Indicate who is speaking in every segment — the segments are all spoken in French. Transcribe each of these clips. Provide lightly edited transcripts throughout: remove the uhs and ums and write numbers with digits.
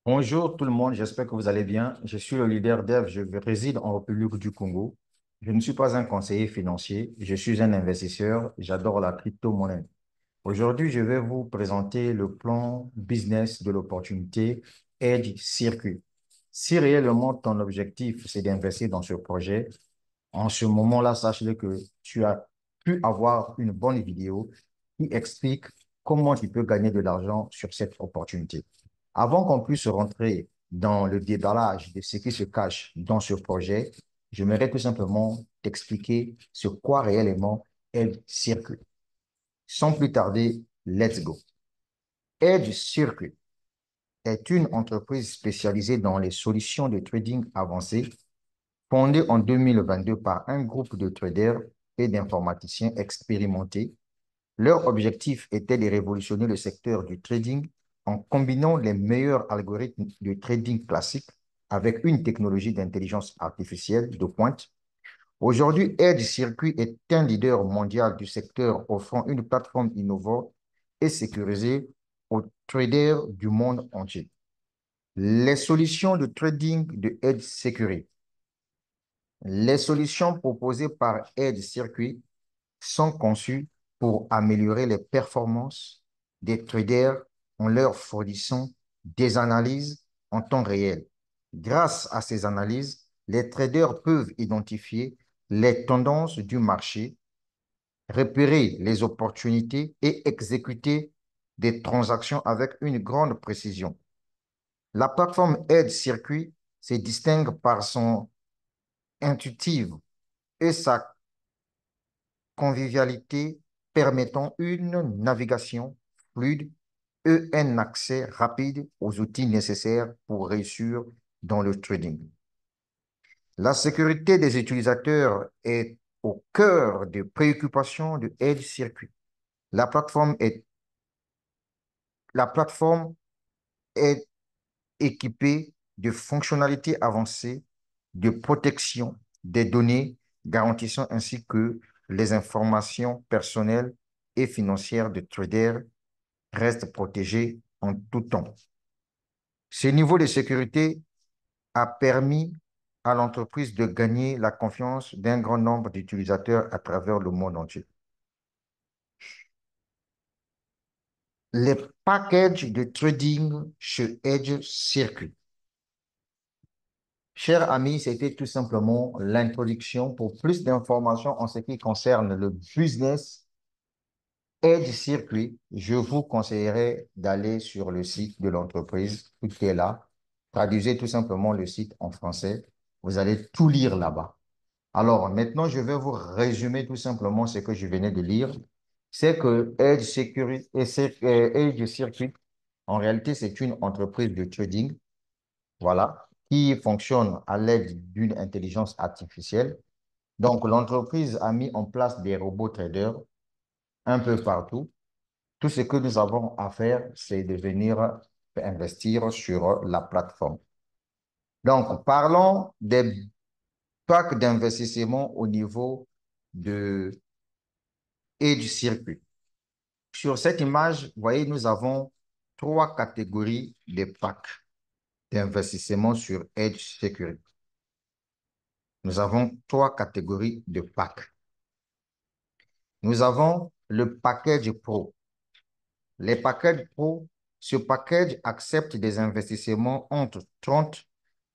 Speaker 1: Bonjour tout le monde, j'espère que vous allez bien. Je suis le leader dev, je réside en République du Congo. Je ne suis pas un conseiller financier, je suis un investisseur, j'adore la crypto-monnaie. Aujourd'hui, je vais vous présenter le plan business de l'opportunité Edge Circuit. Si réellement ton objectif, c'est d'investir dans ce projet, en ce moment-là, sache-le que tu as pu avoir une bonne vidéo qui explique comment tu peux gagner de l'argent sur cette opportunité. Avant qu'on puisse rentrer dans le déballage de ce qui se cache dans ce projet, j'aimerais tout simplement t'expliquer ce quoi réellement Edge Circuit. Sans plus tarder, let's go. Edge Circuit est une entreprise spécialisée dans les solutions de trading avancées, fondée en 2022 par un groupe de traders et d'informaticiens expérimentés. Leur objectif était de révolutionner le secteur du trading en combinant les meilleurs algorithmes de trading classiques avec une technologie d'intelligence artificielle de pointe. Aujourd'hui, Edge Circuit est un leader mondial du secteur offrant une plateforme innovante et sécurisée aux traders du monde entier. Les solutions de trading de Edge Security. Les solutions proposées par Edge Circuit sont conçues pour améliorer les performances des traders en leur fournissant des analyses en temps réel. Grâce à ces analyses, les traders peuvent identifier les tendances du marché, repérer les opportunités et exécuter des transactions avec une grande précision. La plateforme Edge Circuit se distingue par son intuitive et sa convivialité permettant une navigation fluide et un accès rapide aux outils nécessaires pour réussir dans le trading. La sécurité des utilisateurs est au cœur des préoccupations de Edge Circuit. La plateforme est, la plateforme est équipée de fonctionnalités avancées de protection des données, garantissant ainsi que les informations personnelles et financières de traders restent protégées en tout temps. Ce niveau de sécurité a permis à l'entreprise de gagner la confiance d'un grand nombre d'utilisateurs à travers le monde entier. Les packages de trading chez Edge Circuit. Chers amis, c'était tout simplement l'introduction. Pour plus d'informations en ce qui concerne le business Edge Circuit, je vous conseillerais d'aller sur le site de l'entreprise. Tout est là. Traduisez tout simplement le site en français. Vous allez tout lire là-bas. Alors, maintenant, je vais vous résumer tout simplement ce que je venais de lire. C'est que Edge Circuit, en réalité, c'est une entreprise de trading, voilà, qui fonctionne à l'aide d'une intelligence artificielle. Donc, l'entreprise a mis en place des robots traders un peu partout. Tout ce que nous avons à faire, c'est de venir investir sur la plateforme. Donc, parlons des packs d'investissement au niveau de Edge Circuit. Sur cette image, vous voyez, nous avons trois catégories de packs d'investissement sur Edge Security. Nous avons trois catégories de packs. Nous avons le package Pro. Les packages Pro, ce package accepte des investissements entre 30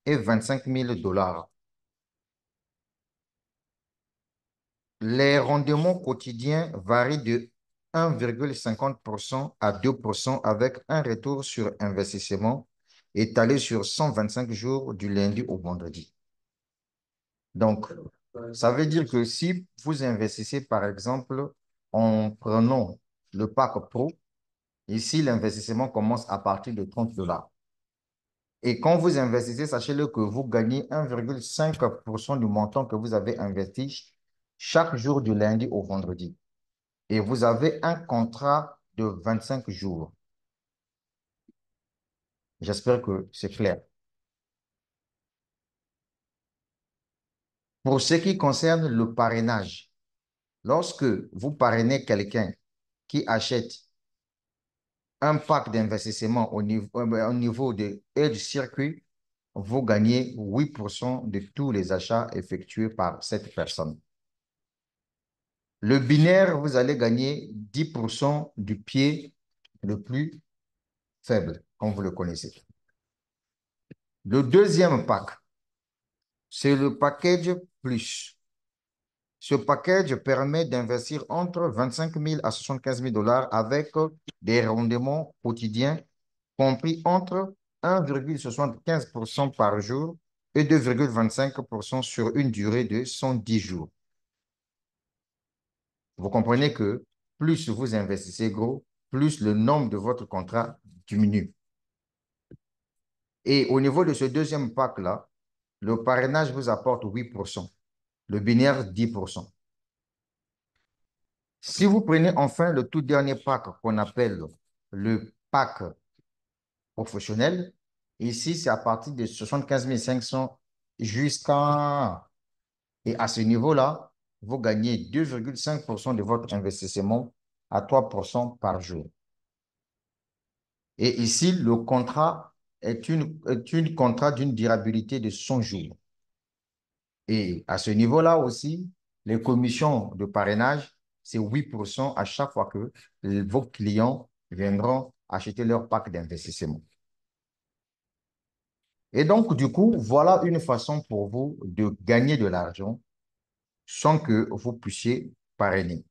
Speaker 1: et 25 000 dollars. Les rendements quotidiens varient de 1,50% à 2% avec un retour sur investissement étalé sur 125 jours du lundi au vendredi. Donc, ça veut dire que si vous investissez, par exemple, en prenant le pack Pro, ici, l'investissement commence à partir de 30 dollars. Et quand vous investissez, sachez-le que vous gagnez 1,5% du montant que vous avez investi chaque jour du lundi au vendredi. Et vous avez un contrat de 25 jours. J'espère que c'est clair. Pour ce qui concerne le parrainage, lorsque vous parrainez quelqu'un qui achète un pack d'investissement au niveau de Edge Circuit, vous gagnez 8% de tous les achats effectués par cette personne. Le binaire, vous allez gagner 10% du pied le plus faible, comme vous le connaissez. Le deuxième pack, c'est le package plus. Ce package permet d'investir entre 25 000 à 75 000 dollars avec des rendements quotidiens compris entre 1,75% par jour et 2,25% sur une durée de 110 jours. Vous comprenez que plus vous investissez gros, plus le nombre de votre contrat diminue. Et au niveau de ce deuxième pack-là, le parrainage vous apporte 8%, le binaire 10%. Si vous prenez enfin le tout dernier pack qu'on appelle le pack professionnel, ici c'est à partir de 75 500 jusqu'à... Et à ce niveau-là, vous gagnez 2,5% de votre investissement à 3% par jour. Et ici, le contrat est une contrat d'une durabilité de 100 jours. Et à ce niveau-là aussi, les commissions de parrainage, c'est 8% à chaque fois que vos clients viendront acheter leur pack d'investissement. Et donc, du coup, voilà une façon pour vous de gagner de l'argent sans que vous puissiez parrainer.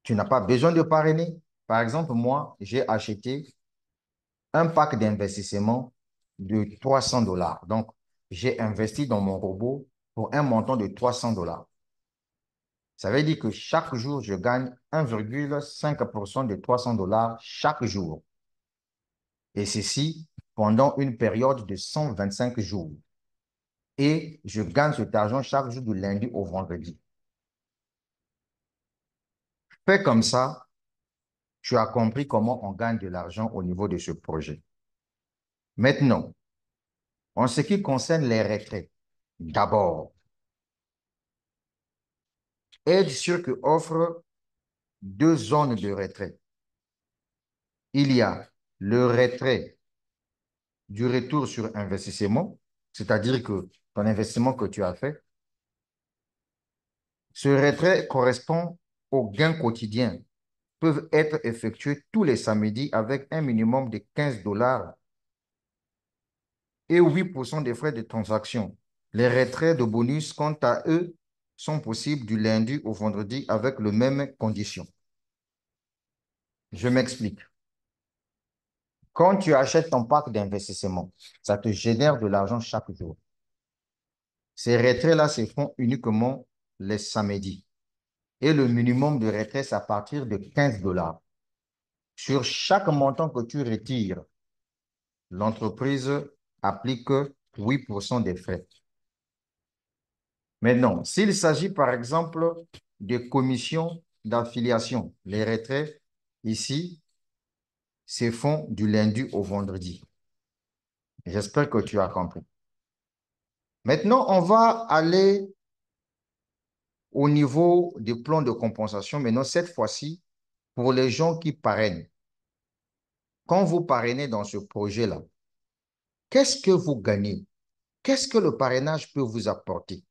Speaker 1: Tu n'as pas besoin de parrainer. Par exemple, moi, j'ai acheté un pack d'investissement de 300 dollars. Donc, j'ai investi dans mon robot pour un montant de 300 dollars. Ça veut dire que chaque jour, je gagne 1,5% de 300 dollars chaque jour. Et ceci pendant une période de 125 jours. Et je gagne cet argent chaque jour du lundi au vendredi. Fait comme ça, tu as compris comment on gagne de l'argent au niveau de ce projet. Maintenant, en ce qui concerne les retraits, d'abord, EdgeCircle offre deux zones de retrait. Il y a le retrait du retour sur investissement, c'est-à-dire que ton investissement que tu as fait, ce retrait correspond aux gains quotidiens, peuvent être effectués tous les samedis avec un minimum de 15 dollars et 8% des frais de transaction. Les retraits de bonus, quant à eux, sont possibles du lundi au vendredi avec les mêmes conditions. Je m'explique. Quand tu achètes ton pack d'investissement, ça te génère de l'argent chaque jour. Ces retraits-là se font uniquement les samedis. Et le minimum de retrait, c'est à partir de 15 dollars. Sur chaque montant que tu retires, l'entreprise applique 8% des frais. Maintenant, s'il s'agit par exemple de commissions d'affiliation, les retraits ici se font du lundi au vendredi. J'espère que tu as compris. Maintenant, on va aller au niveau des plans de compensation. Maintenant, cette fois-ci, pour les gens qui parrainent. Quand vous parrainez dans ce projet-là, qu'est-ce que vous gagnez? Qu'est-ce que le parrainage peut vous apporter?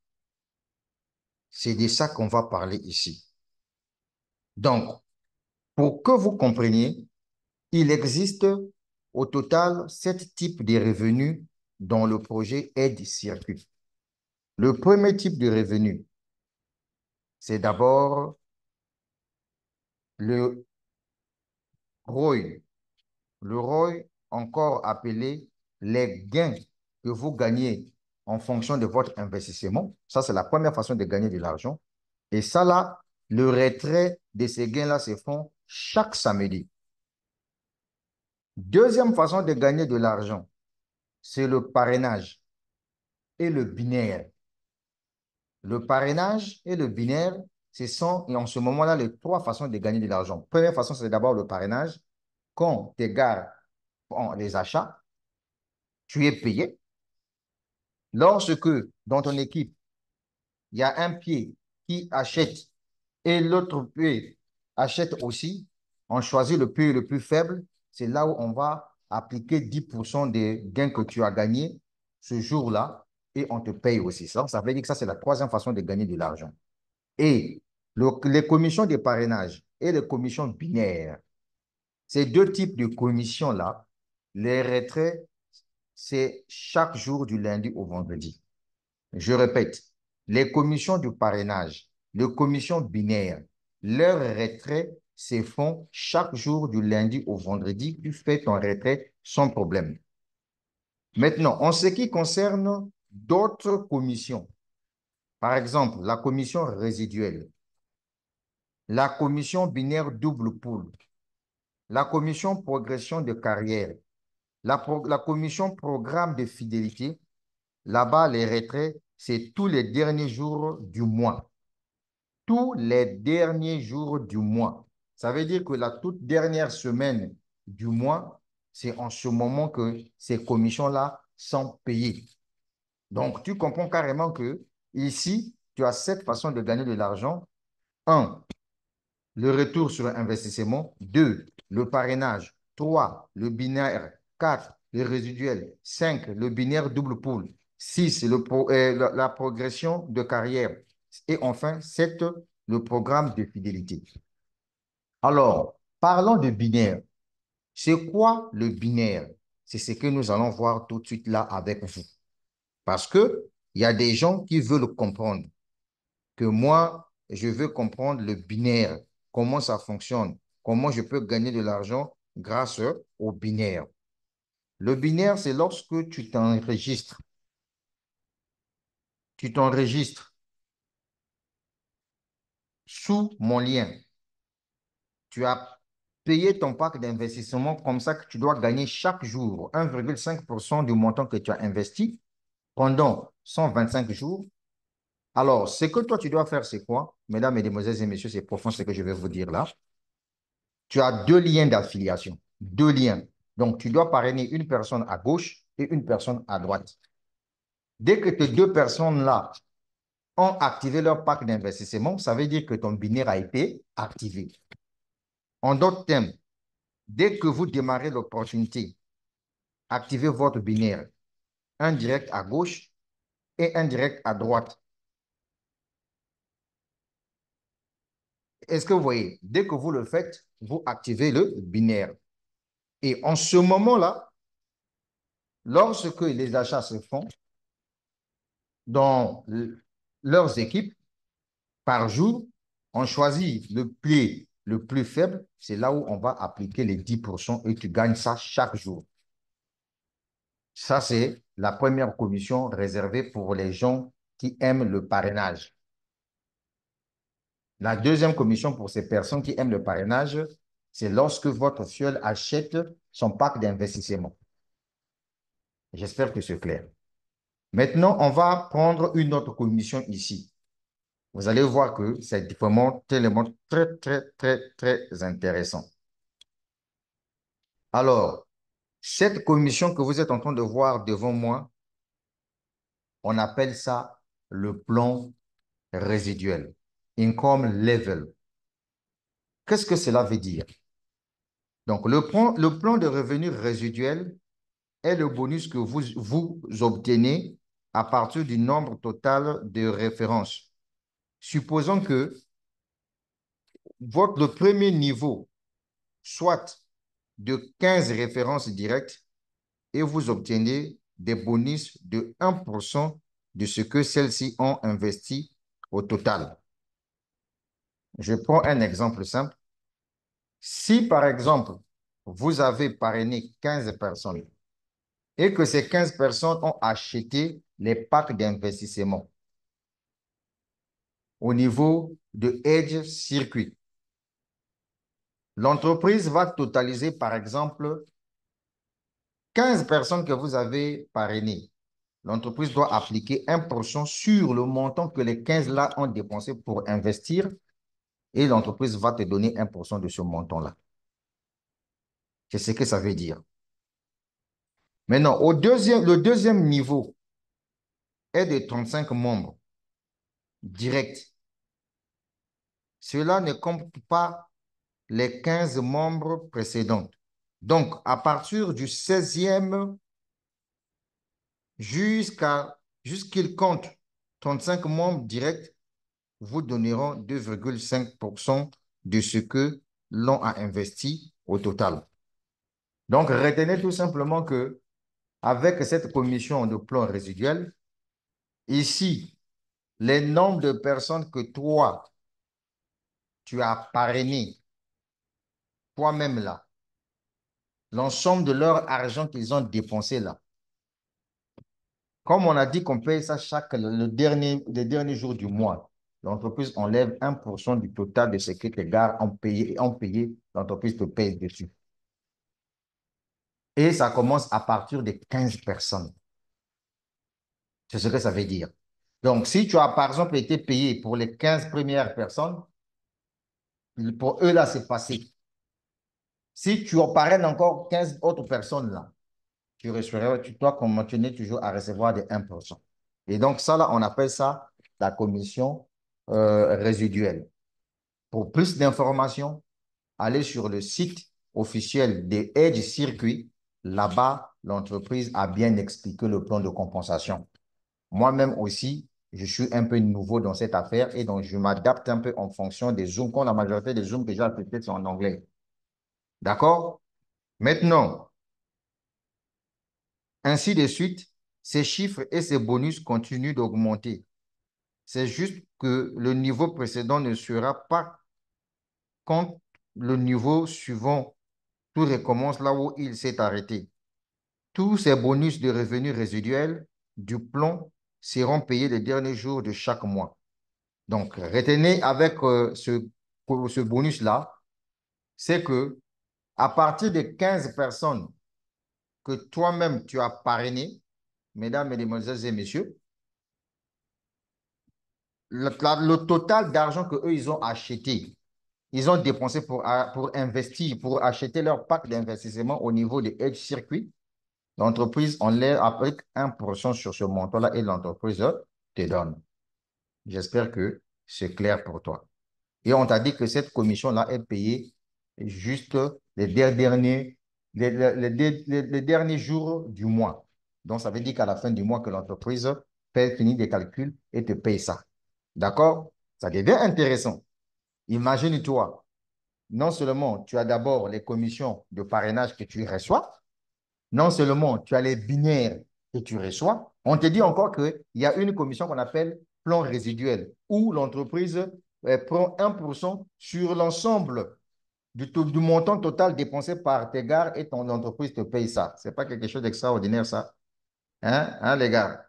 Speaker 1: C'est de ça qu'on va parler ici. Donc, pour que vous compreniez, il existe au total 7 types de revenus dans le projet Aide Circuit. Le premier type de revenu, c'est d'abord le ROI. Le ROI, encore appelé les gains que vous gagnez en fonction de votre investissement. Ça, c'est la première façon de gagner de l'argent. Et ça, là, le retrait de ces gains-là se font chaque samedi. Deuxième façon de gagner de l'argent, c'est le parrainage et le binaire. Le parrainage et le binaire, ce sont, et en ce moment-là, les trois façons de gagner de l'argent. Première façon, c'est d'abord le parrainage. Quand tu égares les achats, tu es payé. Lorsque dans ton équipe, il y a un pied qui achète et l'autre pied achète aussi, On choisit le plus faible. C'est là où on va appliquer 10% des gains que tu as gagnés ce jour-là et on te paye aussi. Ça veut dire que ça, c'est la troisième façon de gagner de l'argent. Et les commissions de parrainage et les commissions binaires, ces deux types de commissions-là, les retraits, c'est chaque jour du lundi au vendredi. Je répète, les commissions du parrainage, les commissions binaires, leurs retraits se font chaque jour du lundi au vendredi. Tu fais ton retrait sans problème. Maintenant, en ce qui concerne d'autres commissions, par exemple, la commission résiduelle, la commission binaire double pool, la commission progression de carrière, la commission programme de fidélité, là-bas, les retraits, c'est tous les derniers jours du mois. Tous les derniers jours du mois. Ça veut dire que la toute dernière semaine du mois, c'est en ce moment que ces commissions-là sont payées. Donc, tu comprends carrément que ici, tu as cette façon de gagner de l'argent. Un, le retour sur investissement. Deux, le parrainage. Trois, le binaire. Quatre, le résiduel. Cinq, le binaire double pool. Six, la progression de carrière. Et enfin, sept, le programme de fidélité. Alors, parlons de binaire. C'est quoi le binaire? C'est ce que nous allons voir tout de suite là avec vous. Parce que il y a des gens qui veulent comprendre que moi, je veux comprendre le binaire, comment ça fonctionne, comment je peux gagner de l'argent grâce au binaire. Le binaire, c'est lorsque tu t'enregistres sous mon lien. Tu as payé ton pack d'investissement comme ça que tu dois gagner chaque jour 1,5% du montant que tu as investi pendant 125 jours. Alors, ce que toi, tu dois faire, c'est quoi? Mesdames, Mesdemoiselles et Messieurs, c'est profond ce que je vais vous dire là. Tu as deux liens d'affiliation. Deux liens. Donc, tu dois parrainer une personne à gauche et une personne à droite. Dès que ces deux personnes-là ont activé leur pack d'investissement, ça veut dire que ton binaire a été activé. En d'autres termes, dès que vous démarrez l'opportunité, activez votre binaire. Un direct à gauche et un direct à droite. Est-ce que vous voyez? Dès que vous le faites, vous activez le binaire. Et en ce moment-là, lorsque les achats se font dans leurs équipes par jour, on choisit le pli le plus faible. C'est là où on va appliquer les 10% et tu gagnes ça chaque jour. Ça, c'est la première commission réservée pour les gens qui aiment le parrainage. La deuxième commission pour ces personnes qui aiment le parrainage, c'est lorsque votre filleul achète son pack d'investissement. J'espère que c'est clair. Maintenant, on va prendre une autre commission ici. Vous allez voir que c'est vraiment tellement très, très, très, très intéressant. Alors, cette commission que vous êtes en train de voir devant moi, on appelle ça le plan résiduel, income level. Qu'est-ce que cela veut dire? Donc, le plan de revenu résiduel est le bonus que vous obtenez à partir du nombre total de références. Supposons que le premier niveau soit de 15 références directes et vous obtenez des bonus de 1% de ce que celles-ci ont investi au total. Je prends un exemple simple. Si, par exemple, vous avez parrainé 15 personnes et que ces 15 personnes ont acheté les packs d'investissement au niveau de Edge Circuit, l'entreprise va totaliser, par exemple, 15 personnes que vous avez parrainées. L'entreprise doit appliquer 1% sur le montant que les 15 là ont dépensé pour investir et l'entreprise va te donner 1% de ce montant-là. C'est ce que ça veut dire. Maintenant, le deuxième niveau est de 35 membres directs. Cela ne compte pas les 15 membres précédents. Donc, à partir du 16e jusqu'il compte 35 membres directs, vous donneront 2,5% de ce que l'on a investi au total. Donc, retenez tout simplement que avec cette commission de plan résiduel, ici, les nombres de personnes que toi, tu as parrainé toi-même là, l'ensemble de leur argent qu'ils ont dépensé là, comme on a dit qu'on paye ça le dernier jour du mois, l'entreprise enlève 1% du total de ce que tes gars ont payé, l'entreprise te paye dessus. Et ça commence à partir de 15 personnes. C'est ce que ça veut dire. Donc, si tu as, par exemple, été payé pour les 15 premières personnes, pour eux, là, c'est passé. Si tu en parraines encore 15 autres personnes, là, tu dois continuer toujours à recevoir des 1%. Et donc, ça, là, on appelle ça la commission résiduelle. Pour plus d'informations, allez sur le site officiel des Edge Circuit. Là-bas, l'entreprise a bien expliqué le plan de compensation. Moi-même aussi, je suis un peu nouveau dans cette affaire et donc je m'adapte un peu en fonction des Zooms, quand la majorité des Zooms que j'ai acceptés sont en anglais. D'accord? Maintenant, ainsi de suite, ces chiffres et ces bonus continuent d'augmenter. C'est juste que le niveau précédent ne sera pas quand le niveau suivant, tout recommence là où il s'est arrêté. Tous ces bonus de revenus résiduels du plan seront payés les derniers jours de chaque mois. Donc, retenez avec ce bonus-là, c'est que à partir de 15 personnes que toi-même tu as parrainées, mesdames, mesdemoiselles et messieurs, le total d'argent qu'eux, ils ont acheté, ils ont dépensé pour investir, pour acheter leur pack d'investissement au niveau des Edge Circuit, l'entreprise enlève avec 1% sur ce montant-là et l'entreprise te donne. J'espère que c'est clair pour toi. Et on t'a dit que cette commission-là est payée juste les derniers jours du mois. Donc, ça veut dire qu'à la fin du mois, que l'entreprise finit des calculs et te paye ça. D'accord? Ça devient intéressant. Imagine-toi, non seulement tu as d'abord les commissions de parrainage que tu reçois, non seulement tu as les binaires que tu reçois, on te dit encore qu'il y a une commission qu'on appelle plan résiduel, où l'entreprise prend 1% sur l'ensemble du montant total dépensé par tes gars et ton entreprise te paye ça. Ce n'est pas quelque chose d'extraordinaire, ça. Hein, les gars?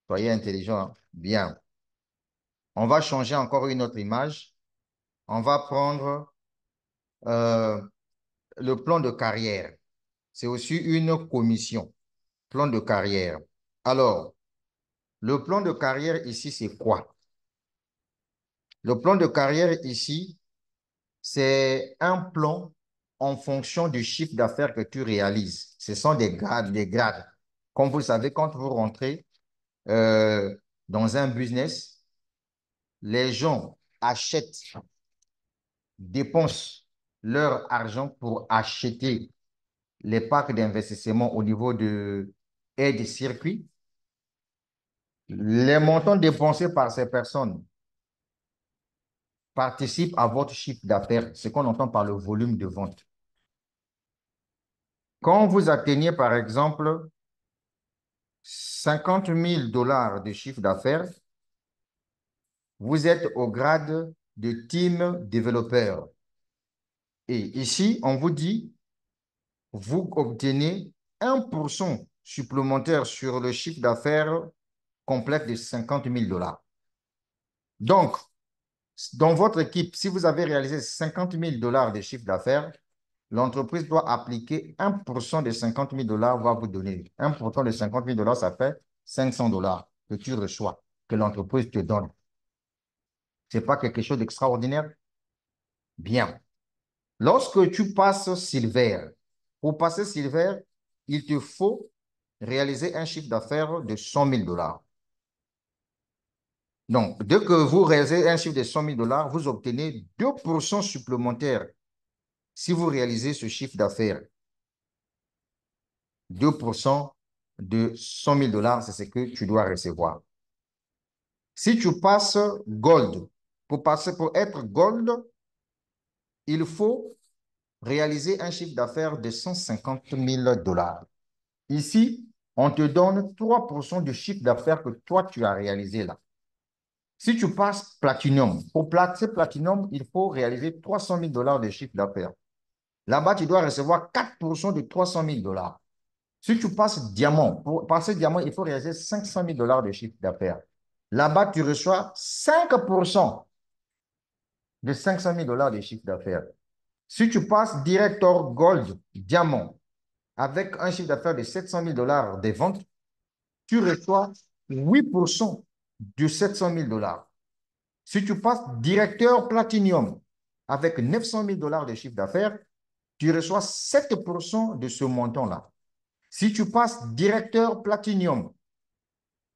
Speaker 1: Soyez intelligents. Hein? Bien. On va changer encore une autre image. On va prendre euh, le plan de carrière. C'est aussi une commission. Plan de carrière. Alors, le plan de carrière ici, c'est quoi? Le plan de carrière ici, c'est un plan en fonction du chiffre d'affaires que tu réalises. Ce sont des grades, des grades. Comme vous le savez, quand vous rentrez euh, dans un business, les gens achètent, dépensent leur argent pour acheter les packs d'investissement au niveau de aide circuit. Les montants dépensés par ces personnes participent à votre chiffre d'affaires, ce qu'on entend par le volume de vente. Quand vous atteignez, par exemple, 50 000 $ de chiffre d'affaires, vous êtes au grade de team développeur. Et ici, on vous dit, vous obtenez 1% supplémentaire sur le chiffre d'affaires complet de 50 000 $. Donc, dans votre équipe, si vous avez réalisé 50 000 $ de chiffre d'affaires, l'entreprise doit appliquer 1% de 50 000 $, va vous donner. 1% de 50 000 $, ça fait 500 $ que tu reçois, que l'entreprise te donne. Ce n'est pas quelque chose d'extraordinaire? Bien. Lorsque tu passes Silver, pour passer Silver, il te faut réaliser un chiffre d'affaires de 100 000 $. Donc, dès que vous réalisez un chiffre de 100 000 $, vous obtenez 2% supplémentaires si vous réalisez ce chiffre d'affaires, 2% de 100 000 dollars, c'est ce que tu dois recevoir. Si tu passes gold, pour être gold, il faut réaliser un chiffre d'affaires de 150 000 dollars. Ici, on te donne 3% du chiffre d'affaires que toi, tu as réalisé là. Si tu passes platinum, pour passer platinum, il faut réaliser 300 000 dollars de chiffre d'affaires. Là-bas, tu dois recevoir 4% de 300 000 dollars. Si tu passes diamant, pour passer diamant, il faut réaliser 500 000 dollars de chiffre d'affaires. Là-bas, tu reçois 5% de 500 000 dollars de chiffre d'affaires. Si tu passes director gold, diamant, avec un chiffre d'affaires de 700 000 dollars des ventes, tu reçois 8% de 700 000 dollars. Si tu passes directeur platinum avec 900 000 dollars de chiffre d'affaires, tu reçois 7% de ce montant-là. Si tu passes directeur platinum,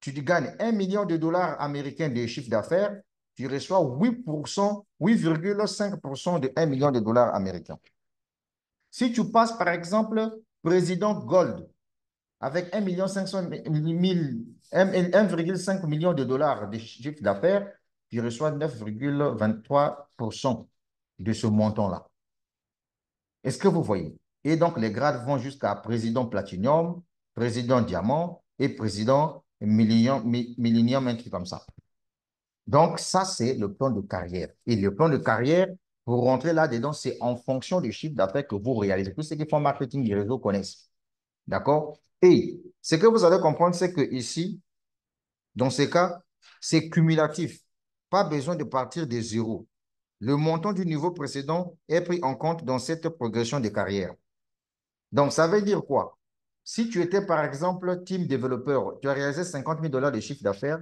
Speaker 1: tu gagnes 1 million de dollars américains de chiffre d'affaires, tu reçois 8%, 8,5% de 1 million de dollars américains. Si tu passes, par exemple, président Gold avec 1,5 million de dollars de chiffre d'affaires, tu reçois 9,23% de ce montant-là. Est-ce que vous voyez? Et donc, les grades vont jusqu'à président Platinum, président Diamant et président Millennium, un truc comme ça. Donc, ça, c'est le plan de carrière. Et le plan de carrière, pour rentrer là-dedans, c'est en fonction du chiffre d'affaires que vous réalisez. Tous ceux qui font marketing du réseau connaissent. D'accord? Et ce que vous allez comprendre, c'est que ici, dans ces cas, c'est cumulatif. Pas besoin de partir de zéro. Le montant du niveau précédent est pris en compte dans cette progression de carrière. Donc, ça veut dire quoi? Si tu étais, par exemple, team développeur, tu as réalisé 50 000 dollars de chiffre d'affaires,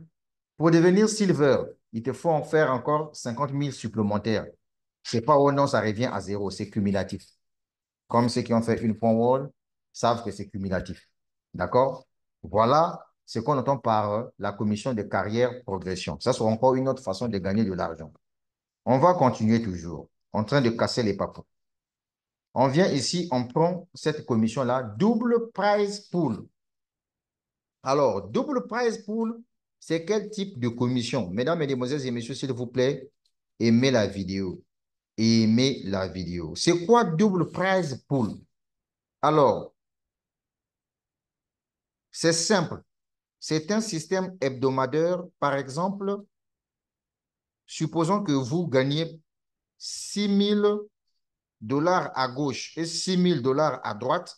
Speaker 1: pour devenir silver, il te faut en faire encore 50 000 supplémentaires. Ce n'est pas oh non, ça revient à zéro, c'est cumulatif. Comme ceux qui ont fait une point wall savent que c'est cumulatif. D'accord? Voilà ce qu'on entend par la commission de carrière progression. Ça sera encore une autre façon de gagner de l'argent. On va continuer toujours, en train de casser les papous. On vient ici, on prend cette commission-là, double prize pool. Alors, double prize pool, c'est quel type de commission? Mesdames, Mesdemoiselles et Messieurs, s'il vous plaît, aimez la vidéo. Aimez la vidéo. C'est quoi double prize pool? Alors, c'est simple. C'est un système hebdomadaire. Par exemple, supposons que vous gagnez 6 000 dollars à gauche et 6 000 dollars à droite.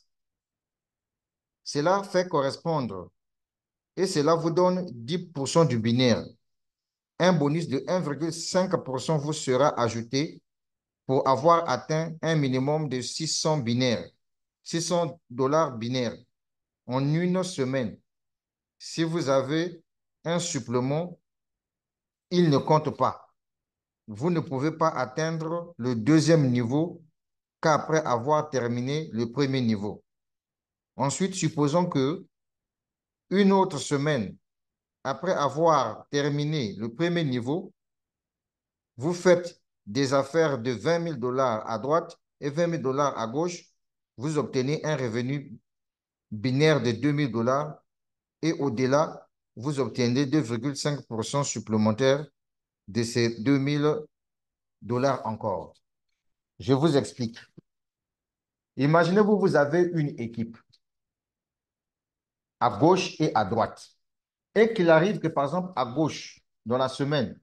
Speaker 1: Cela fait correspondre et cela vous donne 10% du binaire. Un bonus de 1,5% vous sera ajouté pour avoir atteint un minimum de 600 binaires, 600 dollars binaires en une semaine. Si vous avez un supplément, il ne compte pas. Vous ne pouvez pas atteindre le deuxième niveau qu'après avoir terminé le premier niveau. Ensuite, supposons que une autre semaine, après avoir terminé le premier niveau, vous faites des affaires de 20 000 dollars à droite et 20 000 dollars à gauche, vous obtenez un revenu binaire de 2 000 dollars et au-delà, vous obtenez 2,5% supplémentaire de ces 2 000 dollars encore. Je vous explique. Imaginez-vous, vous avez une équipe à gauche et à droite. Et qu'il arrive que, par exemple, à gauche, dans la semaine,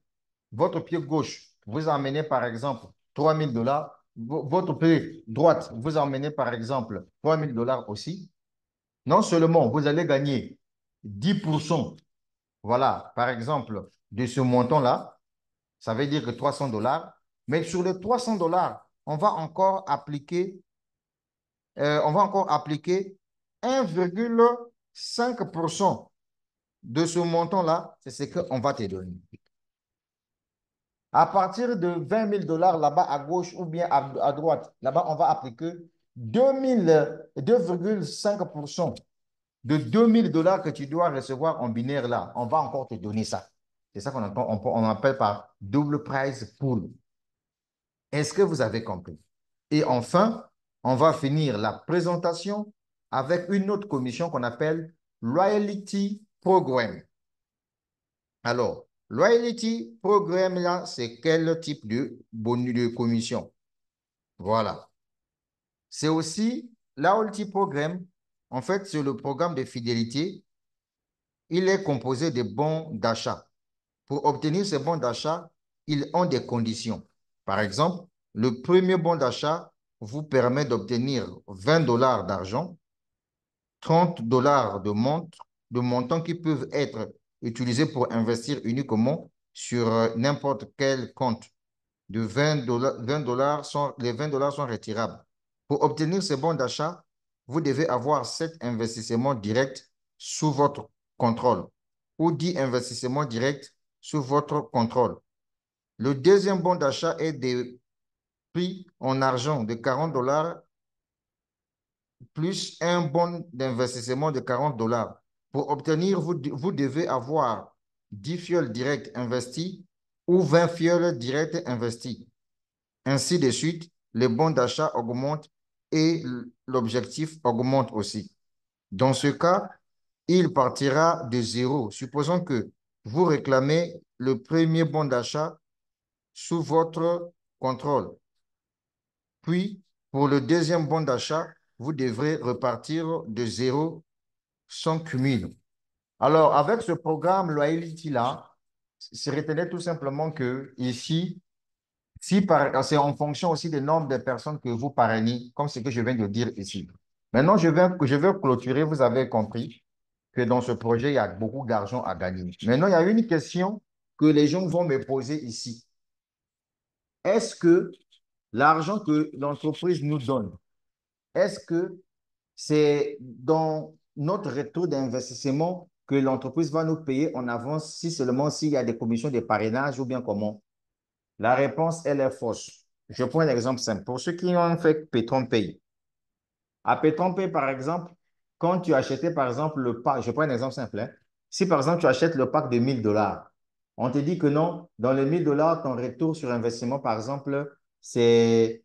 Speaker 1: votre pied gauche vous emmenez, par exemple, 3 000 dollars. Votre pied droite vous emmenez, par exemple, 3 000 dollars aussi. Non seulement vous allez gagner 10%, voilà, par exemple, de ce montant-là, ça veut dire que 300 dollars, mais sur les 300 dollars, on va encore appliquer 1,5% de ce montant-là, c'est ce qu'on va te donner. À partir de 20 000 dollars là-bas à gauche ou bien à droite, là-bas, on va appliquer 2,5% de 2 000 dollars que tu dois recevoir en binaire là. On va encore te donner ça. C'est ça on appelle par double prize pool. Est-ce que vous avez compris? Et enfin, on va finir la présentation avec une autre commission qu'on appelle Loyalty Program. Alors, Loyalty Program, là, c'est quel type de bonus de commission? Voilà. C'est aussi Loyalty Program. En fait, c'est le programme de fidélité. Il est composé de bons d'achat. Pour obtenir ces bons d'achat, ils ont des conditions. Par exemple, le premier bon d'achat vous permet d'obtenir 20 $ d'argent, 30 $ de montants qui peuvent être utilisés pour investir uniquement sur n'importe quel compte. De 20 $, les 20 $ sont retirables. Pour obtenir ces bons d'achat, vous devez avoir 7 investissements directs sous votre contrôle ou 10 investissements directs sous votre contrôle. Le deuxième bon d'achat est des prix en argent de 40 $ plus un bon d'investissement de 40 $. Pour obtenir, vous devez avoir 10 fioles directes investies ou 20 fioles directes investies. Ainsi de suite, les bons d'achat augmentent et l'objectif augmente aussi. Dans ce cas, il partira de zéro. Supposons que vous réclamez le premier bon d'achat sous votre contrôle. Puis, pour le deuxième bon d'achat, vous devrez repartir de zéro sans cumul. Alors, avec ce programme Loyalty-là, retenez tout simplement que ici, c'est en fonction aussi du nombre de personnes que vous parrainez, comme ce que je viens de dire ici. Maintenant, je vais clôturer. Vous avez compris que dans ce projet, il y a beaucoup d'argent à gagner. Maintenant, il y a une question que les gens vont me poser ici. Est-ce que l'argent que l'entreprise nous donne, est-ce que c'est dans notre retour d'investissement que l'entreprise va nous payer en avance si seulement s'il y a des commissions de parrainage ou bien comment? La réponse, elle est fausse. Je prends un exemple simple. Pour ceux qui ont fait Petron Pay. À Petron Pay, par exemple, quand tu achetais, par exemple, le pack, je prends un exemple simple, hein. Si, par exemple, tu achètes le pack de 1 000 $, on te dit que non, dans les 1 000 $, ton retour sur investissement, par exemple, c'est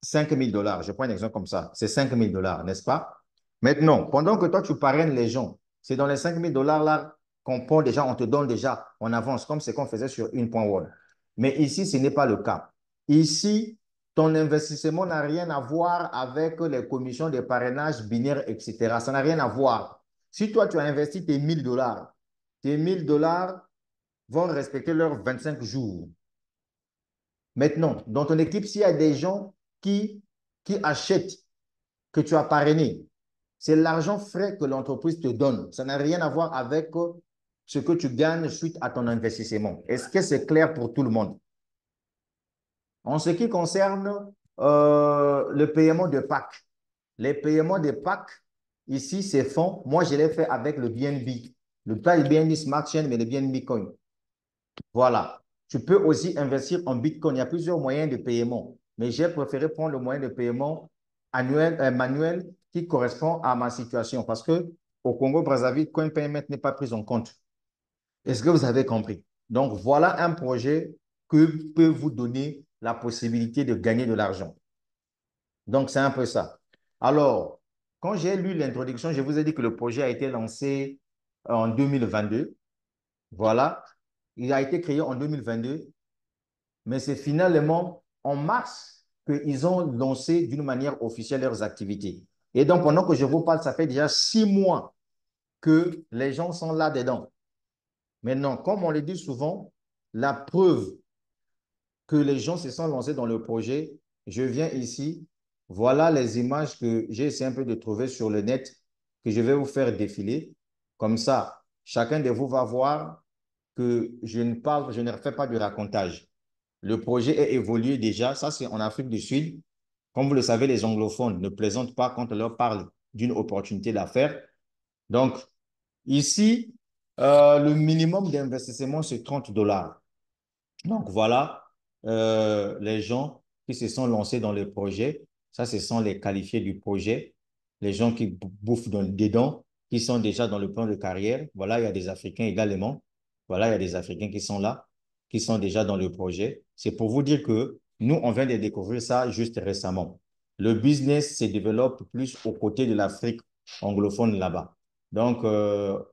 Speaker 1: 5 000 $. Je prends un exemple comme ça. C'est 5 000 $, n'est-ce pas? Maintenant, pendant que toi, tu parraines les gens, c'est dans les 5 000 $ là qu'on prend déjà, on te donne déjà en avance, comme ce qu'on faisait sur une point one. Mais ici, ce n'est pas le cas. Ici, ton investissement n'a rien à voir avec les commissions de parrainage binaire, etc. Ça n'a rien à voir. Si toi, tu as investi tes 1 000 $ vont respecter leurs 25 jours. Maintenant, dans ton équipe, s'il y a des gens qui achètent, que tu as parrainé, c'est l'argent frais que l'entreprise te donne. Ça n'a rien à voir avec ce que tu gagnes suite à ton investissement. Est-ce que c'est clair pour tout le monde? En ce qui concerne le paiement de PAC, les paiements de PAC, ici, c'est fonds. Moi, je l'ai fait avec le BNB. Pas le BNB Smart Chain, mais le BNB Coin. Voilà. Tu peux aussi investir en Bitcoin. Il y a plusieurs moyens de paiement. Mais j'ai préféré prendre le moyen de paiement manuel qui correspond à ma situation. Parce que au Congo-Brazzaville, Coin Payment n'est pas pris en compte. Est-ce que vous avez compris? Donc, voilà un projet que peut vous donner la possibilité de gagner de l'argent. Donc, c'est un peu ça. Alors, quand j'ai lu l'introduction, je vous ai dit que le projet a été lancé en 2022. Voilà. Il a été créé en 2022, mais c'est finalement en mars qu'ils ont lancé d'une manière officielle leurs activités. Et donc, pendant que je vous parle, ça fait déjà 6 mois que les gens sont là-dedans. Maintenant, comme on le dit souvent, la preuve que les gens se sont lancés dans le projet, je viens ici, voilà les images que j'ai essayé un peu de trouver sur le net, que je vais vous faire défiler. Comme ça, chacun de vous va voir que je ne fais pas de racontage. Le projet est évolué déjà. Ça, c'est en Afrique du Sud. Comme vous le savez, les anglophones ne plaisantent pas quand on leur parle d'une opportunité d'affaires. Donc, ici, le minimum d'investissement, c'est 30 $. Donc, voilà les gens qui se sont lancés dans le projet. Ça, ce sont les qualifiés du projet. Les gens qui bouffent dedans, qui sont déjà dans le plan de carrière. Voilà, il y a des Africains également. Voilà, il y a des Africains qui sont là, qui sont déjà dans le projet. C'est pour vous dire que Nous, on vient de découvrir ça juste récemment. Le business se développe plus aux côtés de l'Afrique anglophone là-bas. Donc,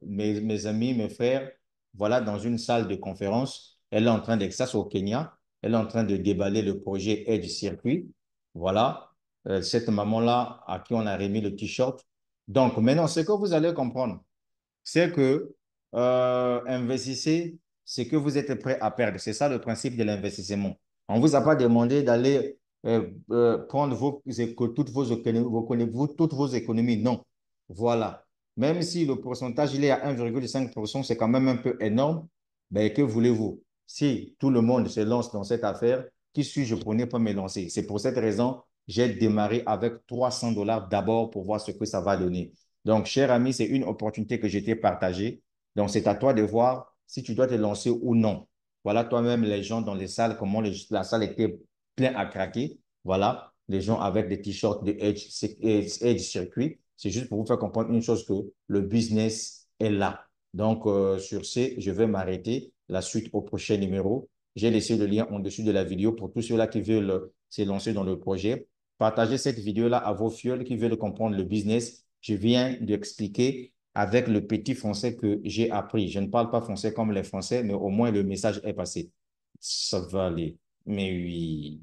Speaker 1: mes amis, mes frères, voilà, dans une salle de conférence, elle est en train de, ça c'est au Kenya, elle est en train de déballer le projet Edge Circuit. Voilà, cette maman-là à qui on a remis le t-shirt. Donc, maintenant, ce que vous allez comprendre, c'est que investissez ce que vous êtes prêt à perdre. C'est ça le principe de l'investissement. On ne vous a pas demandé d'aller prendre toutes vos économies. Non. Voilà. Même si le pourcentage il est à 1,5%, c'est quand même un peu énorme. Mais que voulez-vous? Si tout le monde se lance dans cette affaire, qui suis-je pour ne pas me lancer? C'est pour cette raison j'ai démarré avec $300 d'abord pour voir ce que ça va donner. Donc, cher ami, c'est une opportunité que je t'ai partagée. Donc, c'est à toi de voir si tu dois te lancer ou non. Voilà toi-même les gens dans les salles, comment la salle était pleine à craquer. Voilà, les gens avec des t-shirts de Edge Circuit. C'est juste pour vous faire comprendre une chose que le business est là. Donc, sur ce, je vais m'arrêter. La suite au prochain numéro. J'ai laissé le lien en dessus de la vidéo pour tous ceux-là qui veulent se lancer dans le projet. Partagez cette vidéo-là à vos fioles qui veulent comprendre le business. Je viens d'expliquer avec le petit français que j'ai appris. Je ne parle pas français comme les Français, mais au moins le message est passé. Ça va aller. Mais oui.